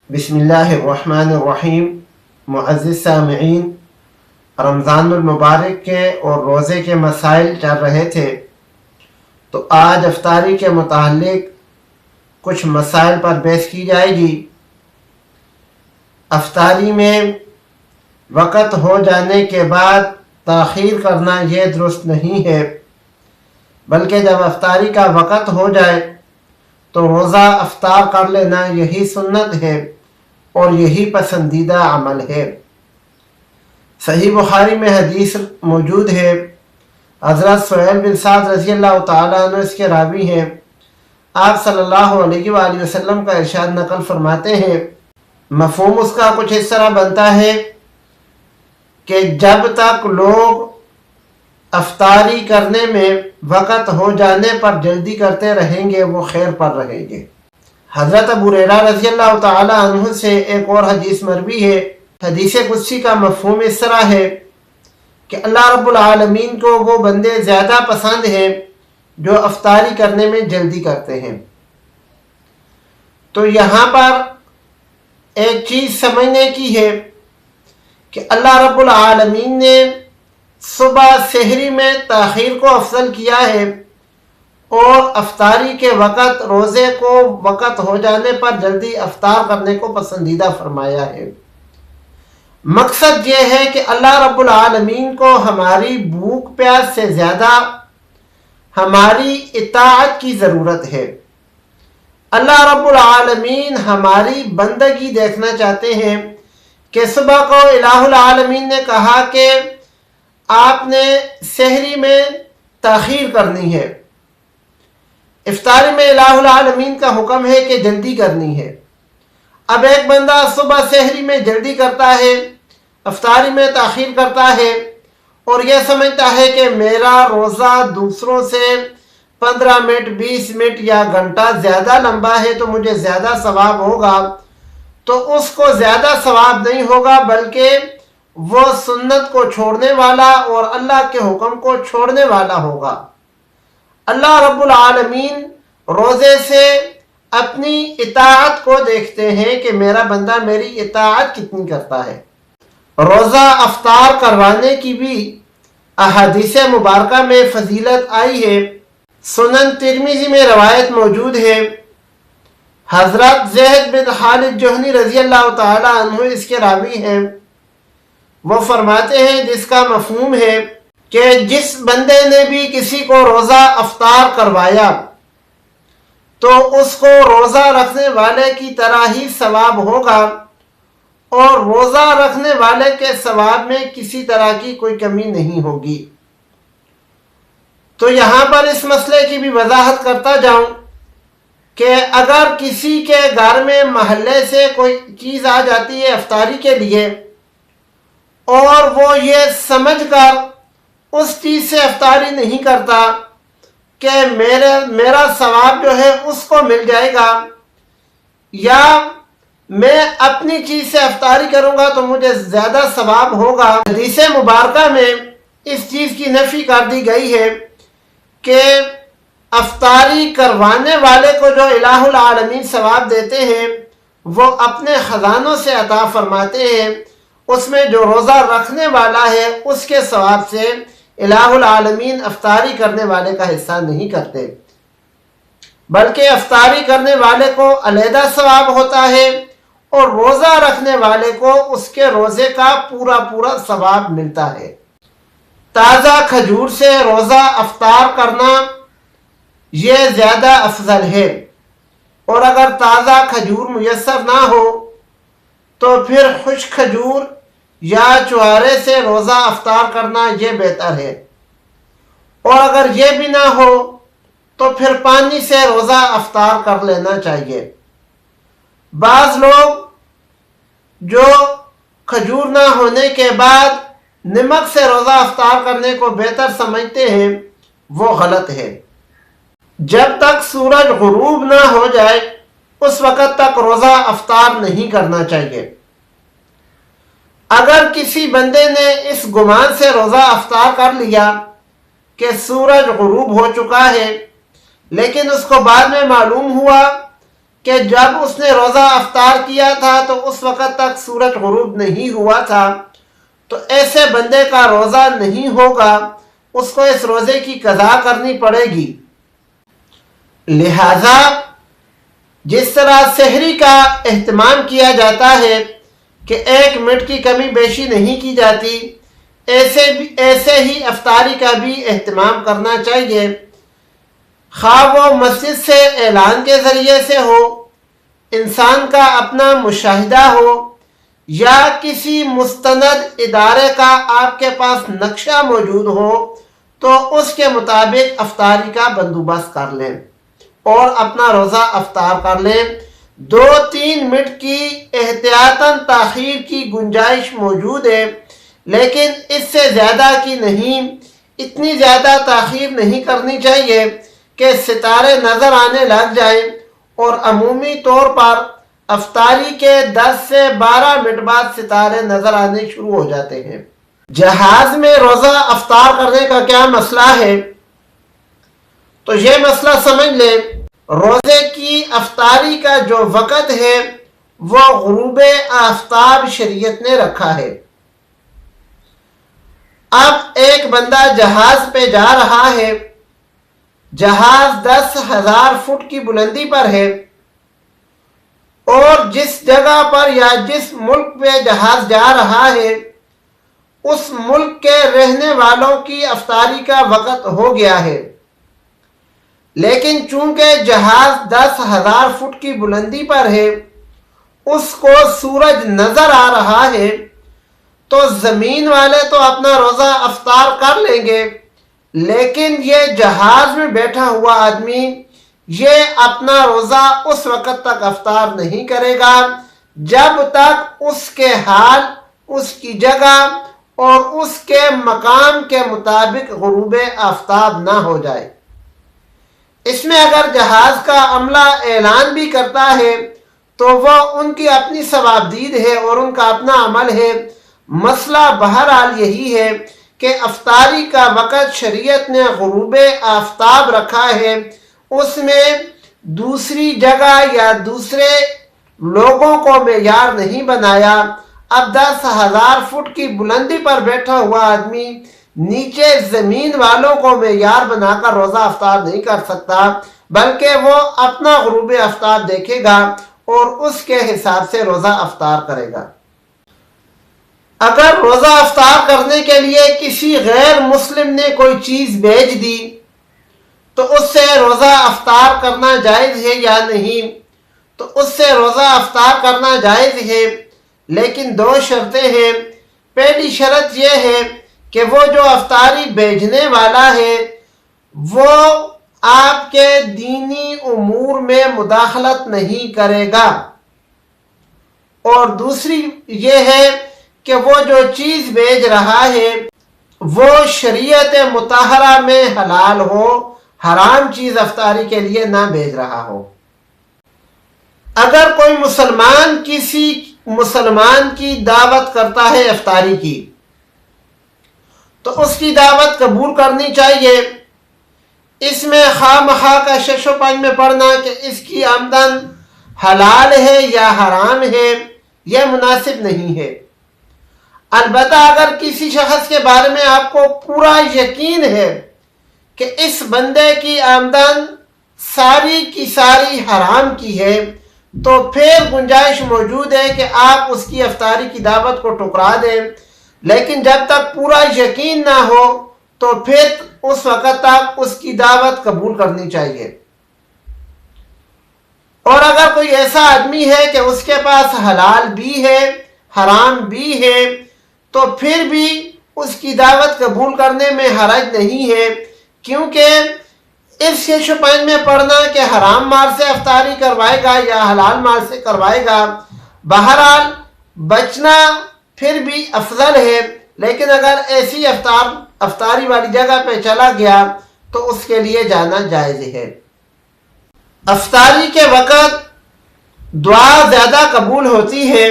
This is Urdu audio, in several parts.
بسم اللہ الرحمن الرحیم۔ معزز سامعین، رمضان المبارک کے اور روزے کے مسائل چل رہے تھے، تو آج افطاری کے متعلق کچھ مسائل پر بحث کی جائے گی۔ افطاری میں وقت ہو جانے کے بعد تاخیر کرنا یہ درست نہیں ہے، بلکہ جب افطاری کا وقت ہو جائے تو روزہ افطار کر لینا یہی سنت ہے اور یہی پسندیدہ عمل ہے۔ صحیح بخاری میں حدیث موجود ہے، حضرت سہیل بن سعد رضی اللہ تعالیٰ عنہ اس کے راوی ہیں۔ آپ صلی اللہ علیہ وآلہ وسلم کا ارشاد نقل فرماتے ہیں، مفہوم اس کا کچھ اس طرح بنتا ہے کہ جب تک لوگ افطاری کرنے میں وقت ہو جانے پر جلدی کرتے رہیں گے وہ خیر پر رہیں گے۔ حضرت ابو ہریرہ رضی اللہ تعالی عنہ سے ایک اور حدیث مروی ہے۔ حدیث قدسی کا مفہوم اس طرح ہے کہ اللہ رب العالمین کو وہ بندے زیادہ پسند ہیں جو افطاری کرنے میں جلدی کرتے ہیں۔ تو یہاں پر ایک چیز سمجھنے کی ہے کہ اللہ رب العالمین نے صبح سحری میں تاخیر کو افضل کیا ہے اور افطاری کے وقت روزے کو وقت ہو جانے پر جلدی افطار کرنے کو پسندیدہ فرمایا ہے۔ مقصد یہ ہے کہ اللہ رب العالمین کو ہماری بھوک پیاس سے زیادہ ہماری اطاعت کی ضرورت ہے۔ اللہ رب العالمین ہماری بندگی دیکھنا چاہتے ہیں کہ صبح کو الہ العالمین نے کہا کہ آپ نے سحری میں تاخیر کرنی ہے، افطاری میں الہ العالمین کا حکم ہے کہ جلدی کرنی ہے۔ اب ایک بندہ صبح سحری میں جلدی کرتا ہے، افطاری میں تاخیر کرتا ہے اور یہ سمجھتا ہے کہ میرا روزہ دوسروں سے 15 منٹ 20 منٹ یا گھنٹہ زیادہ لمبا ہے تو مجھے زیادہ ثواب ہوگا، تو اس کو زیادہ ثواب نہیں ہوگا بلکہ وہ سنت کو چھوڑنے والا اور اللہ کے حکم کو چھوڑنے والا ہوگا۔ اللہ رب العالمین روزے سے اپنی اطاعت کو دیکھتے ہیں کہ میرا بندہ میری اطاعت کتنی کرتا ہے۔ روزہ افطار کروانے کی بھی احادیث مبارکہ میں فضیلت آئی ہے۔ سنن ترمذی میں روایت موجود ہے، حضرت زید بن خالد جہنی رضی اللہ تعالی عنہ اس کے راوی ہیں۔ وہ فرماتے ہیں جس کا مفہوم ہے کہ جس بندے نے بھی کسی کو روزہ افطار کروایا تو اس کو روزہ رکھنے والے کی طرح ہی ثواب ہوگا اور روزہ رکھنے والے کے ثواب میں کسی طرح کی کوئی کمی نہیں ہوگی۔ تو یہاں پر اس مسئلے کی بھی وضاحت کرتا جاؤں کہ اگر کسی کے گھر میں محلے سے کوئی چیز آ جاتی ہے افطاری کے لیے اور وہ یہ سمجھ کر اس چیز سے افطاری نہیں کرتا کہ میرا ثواب جو ہے اس کو مل جائے گا یا میں اپنی چیز سے افطاری کروں گا تو مجھے زیادہ ثواب ہوگا، حدیث مبارکہ میں اس چیز کی نفی کر دی گئی ہے کہ افطاری کروانے والے کو جو الہ العالمین ثواب دیتے ہیں وہ اپنے خزانوں سے عطا فرماتے ہیں، اس میں جو روزہ رکھنے والا ہے اس کے ثواب سے الہ العالمین افطاری کرنے والے کا حصہ نہیں کرتے، بلکہ افطاری کرنے والے کو علیحدہ ثواب ہوتا ہے اور روزہ رکھنے والے کو اس کے روزے کا پورا ثواب ملتا ہے۔ تازہ کھجور سے روزہ افطار کرنا یہ زیادہ افضل ہے، اور اگر تازہ کھجور میسر نہ ہو تو پھر خشک کھجور یا چوارے سے روزہ افطار کرنا یہ بہتر ہے، اور اگر یہ بھی نہ ہو تو پھر پانی سے روزہ افطار کر لینا چاہیے۔ بعض لوگ جو کھجور نہ ہونے کے بعد نمک سے روزہ افطار کرنے کو بہتر سمجھتے ہیں، وہ غلط ہے۔ جب تک سورج غروب نہ ہو جائے اس وقت تک روزہ افطار نہیں کرنا چاہیے۔ اگر کسی بندے نے اس گمان سے روزہ افطار کر لیا کہ سورج غروب ہو چکا ہے لیکن اس کو بعد میں معلوم ہوا کہ جب اس نے روزہ افطار کیا تھا تو اس وقت تک سورج غروب نہیں ہوا تھا، تو ایسے بندے کا روزہ نہیں ہوگا، اس کو اس روزے کی قضا کرنی پڑے گی۔ لہذا جس طرح سحری کا اہتمام کیا جاتا ہے کہ 1 منٹ کی کمی بیشی نہیں کی جاتی، ایسے ہی افطاری کا بھی اہتمام کرنا چاہیے، خواہ وہ مسجد سے اعلان کے ذریعے سے ہو، انسان کا اپنا مشاہدہ ہو، یا کسی مستند ادارے کا آپ کے پاس نقشہ موجود ہو، تو اس کے مطابق افطاری کا بندوبست کر لیں اور اپنا روزہ افطار کر لیں۔ 2-3 منٹ کی احتیاطاً تاخیر کی گنجائش موجود ہے، لیکن اس سے زیادہ کی نہیں۔ اتنی زیادہ تاخیر نہیں کرنی چاہیے کہ ستارے نظر آنے لگ جائیں، اور عمومی طور پر افطاری کے 10 سے 12 منٹ بعد ستارے نظر آنے شروع ہو جاتے ہیں۔ جہاز میں روزہ افطار کرنے کا کیا مسئلہ ہے؟ تو یہ مسئلہ سمجھ لیں، روزے کی افطاری کا جو وقت ہے وہ غروب آفتاب شریعت نے رکھا ہے۔ اب ایک بندہ جہاز پہ جا رہا ہے، جہاز 10,000 فٹ کی بلندی پر ہے، اور جس جگہ پر یا جس ملک پہ جہاز جا رہا ہے اس ملک کے رہنے والوں کی افطاری کا وقت ہو گیا ہے، لیکن چونکہ جہاز 10,000 فٹ کی بلندی پر ہے، اس کو سورج نظر آ رہا ہے، تو زمین والے تو اپنا روزہ افطار کر لیں گے، لیکن یہ جہاز میں بیٹھا ہوا آدمی یہ اپنا روزہ اس وقت تک افطار نہیں کرے گا جب تک اس کے حال، اس کی جگہ اور اس کے مقام کے مطابق غروب آفتاب نہ ہو جائے۔ اس میں اگر جہاز کا عملہ اعلان بھی کرتا ہے تو وہ ان کی اپنی ثوابدید ہے اور ان کا اپنا عمل ہے۔ مسئلہ بہرحال یہی ہے کہ افطاری کا وقت شریعت نے غروب آفتاب رکھا ہے، اس میں دوسری جگہ یا دوسرے لوگوں کو معیار نہیں بنایا۔ اب 10,000 فٹ کی بلندی پر بیٹھا ہوا آدمی نیچے زمین والوں کو معیار بنا کر روزہ افطار نہیں کر سکتا، بلکہ وہ اپنا غروب آفتاب دیکھے گا اور اس کے حساب سے روزہ افطار کرے گا۔ اگر روزہ افطار کرنے کے لیے کسی غیر مسلم نے کوئی چیز بھیج دی تو اس سے روزہ افطار کرنا جائز ہے یا نہیں؟ تو اس سے روزہ افطار کرنا جائز ہے، لیکن 2 شرطیں ہیں۔ پہلی شرط یہ ہے کہ وہ جو افطاری بھیجنے والا ہے وہ آپ کے دینی امور میں مداخلت نہیں کرے گا، اور دوسری یہ ہے کہ وہ جو چیز بھیج رہا ہے وہ شریعت مطہرہ میں حلال ہو، حرام چیز افطاری کے لیے نہ بھیج رہا ہو۔ اگر کوئی مسلمان کسی مسلمان کی دعوت کرتا ہے افطاری کی تو اس کی دعوت قبول کرنی چاہیے۔ اس میں خواہ مخواہ کا شش و پنج میں پڑھنا کہ اس کی آمدن حلال ہے یا حرام ہے یہ مناسب نہیں ہے۔ البتہ اگر کسی شخص کے بارے میں آپ کو پورا یقین ہے کہ اس بندے کی آمدن ساری کی ساری حرام کی ہے تو پھر گنجائش موجود ہے کہ آپ اس کی افطاری کی دعوت کو ٹھکرا دیں، لیکن جب تک پورا یقین نہ ہو تو پھر اس وقت تک اس کی دعوت قبول کرنی چاہیے۔ اور اگر کوئی ایسا آدمی ہے کہ اس کے پاس حلال بھی ہے حرام بھی ہے تو پھر بھی اس کی دعوت قبول کرنے میں حرج نہیں ہے، کیونکہ اس شش و پنج میں پڑھنا کہ حرام مال سے افطاری کروائے گا یا حلال مال سے کروائے گا، بہرحال بچنا پھر بھی افضل ہے، لیکن اگر ایسی افطاری والی جگہ پہ چلا گیا تو اس کے لیے جانا جائز ہے۔ افطاری کے وقت دعا زیادہ قبول ہوتی ہے،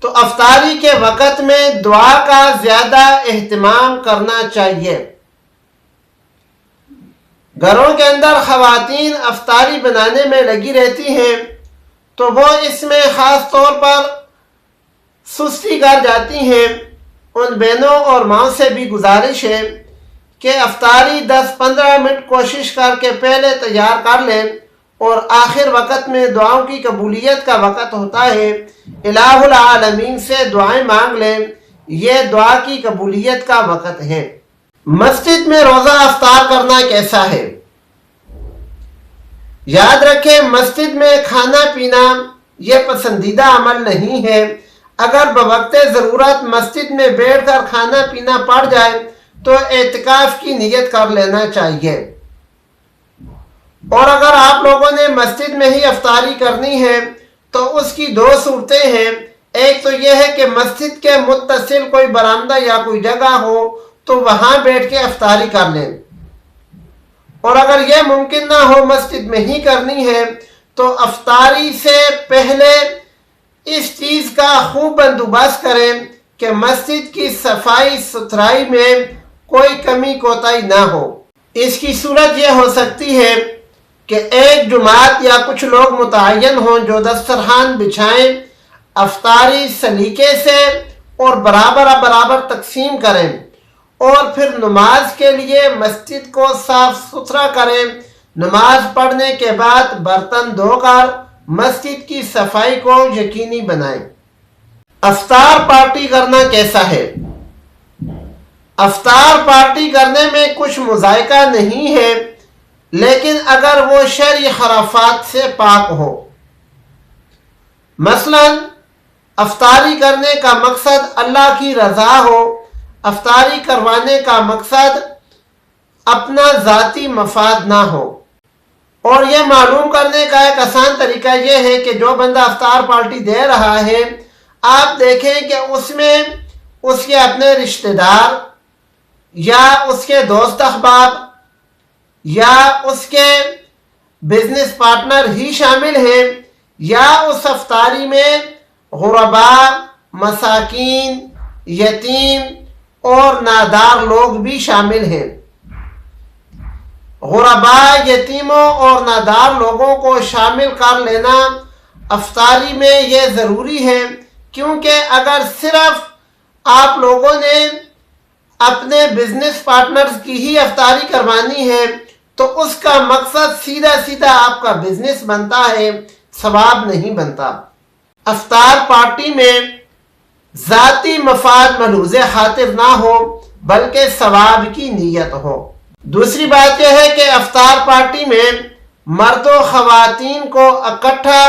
تو افطاری کے وقت میں دعا کا زیادہ اہتمام کرنا چاہیے۔ گھروں کے اندر خواتین افطاری بنانے میں لگی رہتی ہیں، تو وہ اس میں خاص طور پر سستی کر جاتی ہیں۔ ان بہنوں اور ماؤں سے بھی گزارش ہے کہ افطاری 10-15 منٹ کوشش کر کے پہلے تیار کر لیں، اور آخر وقت میں دعاؤں کی قبولیت کا وقت ہوتا ہے، الہ العالمین سے دعائیں مانگ لیں، یہ دعا کی قبولیت کا وقت ہے۔ مسجد میں روزہ افطار کرنا کیسا ہے؟ یاد رکھیں، مسجد میں کھانا پینا یہ پسندیدہ عمل نہیں ہے۔ اگر بوقت ضرورت مسجد میں بیٹھ کر کھانا پینا پڑ جائے تو اعتکاف کی نیت کر لینا چاہیے۔ اور اگر آپ لوگوں نے مسجد میں ہی افطاری کرنی ہے تو اس کی 2 صورتیں ہیں۔ ایک تو یہ ہے کہ مسجد کے متصل کوئی برآمدہ یا کوئی جگہ ہو تو وہاں بیٹھ کے افطاری کر لیں، اور اگر یہ ممکن نہ ہو مسجد میں ہی کرنی ہے تو افطاری سے پہلے اس چیز کا خوب بندوبست کریں کہ مسجد کی صفائی ستھرائی میں کوئی کمی کوتاہی نہ ہو۔ اس کی صورت یہ ہو سکتی ہے کہ ایک جماعت یا کچھ لوگ متعین ہوں جو دسترخوان بچھائیں، افطاری سلیقے سے اور برابر تقسیم کریں، اور پھر نماز کے لیے مسجد کو صاف ستھرا کریں۔ نماز پڑھنے کے بعد برتن دھو کر مسجد کی صفائی کو یقینی بنائیں۔ افطار پارٹی کرنا کیسا ہے؟ افطار پارٹی کرنے میں کچھ مذائقہ نہیں ہے، لیکن اگر وہ شرعی خرافات سے پاک ہو۔ مثلا افطاری کرنے کا مقصد اللہ کی رضا ہو، افطاری کروانے کا مقصد اپنا ذاتی مفاد نہ ہو۔ اور یہ معلوم کرنے کا ایک آسان طریقہ یہ ہے کہ جو بندہ افطار پارٹی دے رہا ہے، آپ دیکھیں کہ اس میں اس کے اپنے رشتہ دار یا اس کے دوست احباب یا اس کے بزنس پارٹنر ہی شامل ہیں، یا اس افطاری میں غرباء، مساکین، یتیم اور نادار لوگ بھی شامل ہیں۔ غرباء، یتیموں اور نادار لوگوں کو شامل کر لینا افطاری میں یہ ضروری ہے، کیونکہ اگر صرف آپ لوگوں نے اپنے بزنس پارٹنرز کی ہی افطاری کروانی ہے تو اس کا مقصد سیدھا آپ کا بزنس بنتا ہے، ثواب نہیں بنتا۔ افطار پارٹی میں ذاتی مفاد ملحوظ خاطر نہ ہو بلکہ ثواب کی نیت ہو۔ دوسری بات یہ ہے کہ افطار پارٹی میں مرد و خواتین کو اکٹھا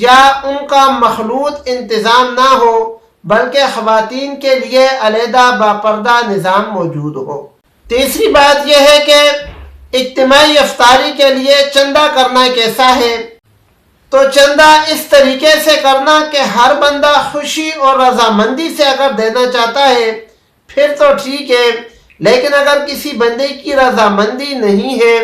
یا ان کا مخلوط انتظام نہ ہو، بلکہ خواتین کے لیے علیحدہ باپردہ نظام موجود ہو۔ تیسری بات یہ ہے کہ اجتماعی افطاری کے لیے چندہ کرنا کیسا ہے؟ تو چندہ اس طریقے سے کرنا کہ ہر بندہ خوشی اور رضامندی سے اگر دینا چاہتا ہے پھر تو ٹھیک ہے، لیکن اگر کسی بندے کی رضامندی نہیں ہے،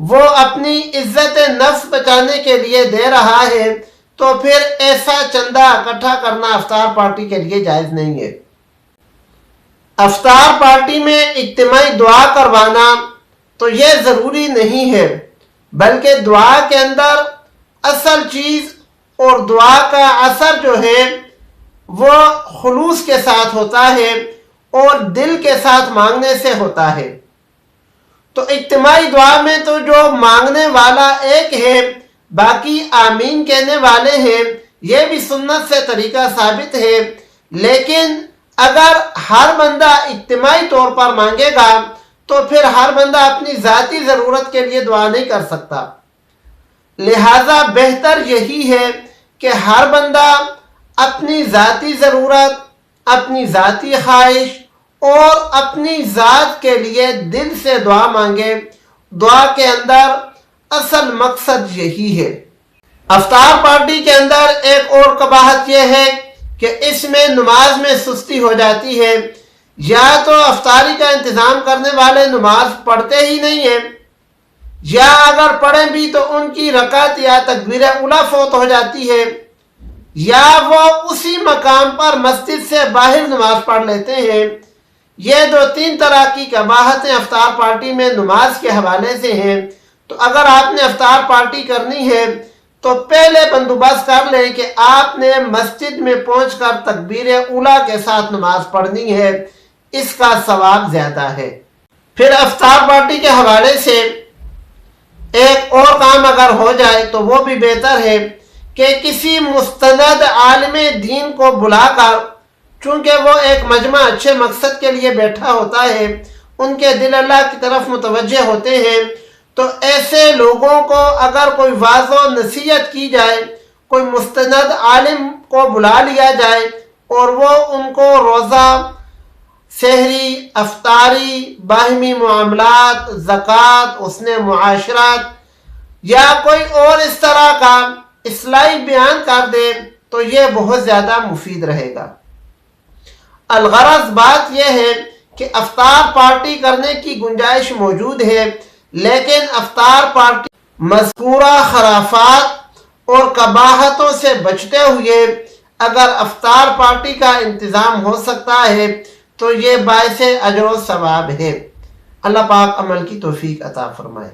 وہ اپنی عزت نفس بچانے کے لیے دے رہا ہے، تو پھر ایسا چندہ اکٹھا کرنا افطار پارٹی کے لیے جائز نہیں ہے۔ افطار پارٹی میں اجتماعی دعا کروانا تو یہ ضروری نہیں ہے، بلکہ دعا کے اندر اصل چیز اور دعا کا اثر جو ہے وہ خلوص کے ساتھ ہوتا ہے اور دل کے ساتھ مانگنے سے ہوتا ہے۔ تو اجتماعی دعا میں تو جو مانگنے والا ایک ہے، باقی آمین کہنے والے ہیں، یہ بھی سنت سے طریقہ ثابت ہے، لیکن اگر ہر بندہ اجتماعی طور پر مانگے گا تو پھر ہر بندہ اپنی ذاتی ضرورت کے لیے دعا نہیں کر سکتا۔ لہذا بہتر یہی ہے کہ ہر بندہ اپنی ذاتی ضرورت، اپنی ذاتی خواہش اور اپنی ذات کے لیے دل سے دعا مانگے۔ دعا کے اندر اصل مقصد یہی ہے۔ افطار پارٹی کے اندر ایک اور قباحت یہ ہے کہ اس میں نماز میں سستی ہو جاتی ہے، یا تو افطاری کا انتظام کرنے والے نماز پڑھتے ہی نہیں ہیں، یا اگر پڑھیں بھی تو ان کی رکعت یا تکبیر اولیٰ فوت ہو جاتی ہے، یا وہ اسی مقام پر مسجد سے باہر نماز پڑھ لیتے ہیں۔ یہ 2-3 طرح کی قباحتیں افطار پارٹی میں نماز کے حوالے سے ہیں۔ تو اگر آپ نے افطار پارٹی کرنی ہے تو پہلے بندوبست کر لیں کہ آپ نے مسجد میں پہنچ کر تکبیر اولیٰ کے ساتھ نماز پڑھنی ہے، اس کا ثواب زیادہ ہے۔ پھر افطار پارٹی کے حوالے سے ایک اور کام اگر ہو جائے تو وہ بھی بہتر ہے کہ کسی مستند عالم دین کو بلا کر، چونکہ وہ ایک مجمع اچھے مقصد کے لیے بیٹھا ہوتا ہے، ان کے دل اللہ کی طرف متوجہ ہوتے ہیں، تو ایسے لوگوں کو اگر کوئی واعظ و نصیحت کی جائے، کوئی مستند عالم کو بلا لیا جائے اور وہ ان کو روزہ، سحری، افطاری، باہمی معاملات، زکوٰۃ، حسن معاشرت یا کوئی اور اس طرح کا اصلاحی بیان کر دے تو یہ بہت زیادہ مفید رہے گا۔ الغرض بات یہ ہے کہ افطار پارٹی کرنے کی گنجائش موجود ہے، لیکن افطار پارٹی مذکورہ خرافات اور قباحتوں سے بچتے ہوئے اگر افطار پارٹی کا انتظام ہو سکتا ہے تو یہ باعث اجر و ثواب ہے۔ اللہ پاک عمل کی توفیق عطا فرمائے۔